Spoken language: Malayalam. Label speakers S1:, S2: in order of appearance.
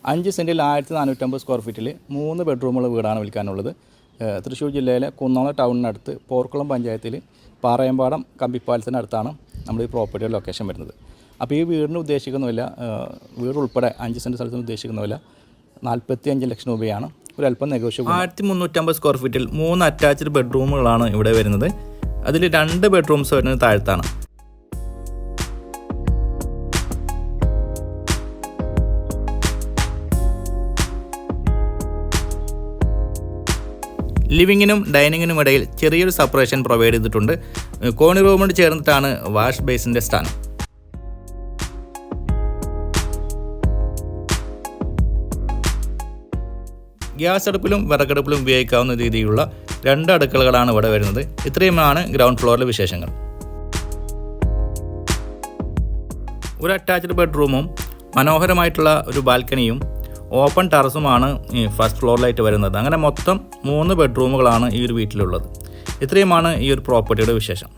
S1: 5 സെൻറ്റിൽ 1450 സ്ക്വയർ ഫീറ്റിൽ 3 ബെഡ്റൂമുള്ള വീടാണ് വിൽക്കാനുള്ളത്. തൃശ്ശൂർ ജില്ലയിലെ കുന്നോളം ടൗണിനടുത്ത് പോർക്കുളം പഞ്ചായത്തിൽ പാറയമ്പാടം കമ്പിപ്പാലത്തിനടുത്താണ് നമ്മുടെ ഈ പ്രോപ്പർട്ടിയുടെ ലൊക്കേഷൻ വരുന്നത്. അപ്പോൾ ഈ വീടിന് ഉദ്ദേശിക്കുന്ന വില, വീട് ഉൾപ്പെടെ 5 സെൻറ്റ് സ്ഥലത്തിന് ഉദ്ദേശിക്കുന്ന വില 45 ലക്ഷം രൂപയാണ്. ഒരല്പം നെഗോഷ്യബിൾ. 1350 സ്ക്വയർ ഫീറ്റിൽ 3 അറ്റാച്ച്ഡ് ബെഡ്റൂമുകളാണ് ഇവിടെ വരുന്നത്. അതിൽ 2 ബെഡ്റൂംസ് വരുന്നത് താഴത്താണ്. ലിവിങ്ങിനും ഡൈനിങ്ങിനും ഇടയിൽ ചെറിയൊരു സെപ്പറേഷൻ പ്രൊവൈഡ് ചെയ്തിട്ടുണ്ട്. കോണി റൂമിനോട് ചേർന്നിട്ടാണ് വാഷ് ബേസിൻ്റെ സ്ഥാനം. ഗ്യാസ് അടുപ്പിലും വിറകടുപ്പിലും ഉപയോഗിക്കാവുന്ന രീതിയിലുള്ള 2 അടുക്കളകളാണ് ഇവിടെ വരുന്നത്. ഇത്രയുമാണ് ഗ്രൗണ്ട് ഫ്ലോറിലെ വിശേഷങ്ങൾ. ഒരു അറ്റാച്ച്ഡ് ബെഡ്റൂമും മനോഹരമായിട്ടുള്ള ഒരു ബാൽക്കണിയും ഓപ്പൺ ടെറസുമാണ് ഈ ഫസ്റ്റ് ഫ്ലോറിലായിട്ട് വരുന്നത്. അങ്ങനെ മൊത്തം 3 ബെഡ്റൂമുകളാണ് ഈ ഒരു വീട്ടിലുള്ളത്. ഇത്രയുമാണ് ഈ ഒരു പ്രോപ്പർട്ടിയുടെ വിശേഷം.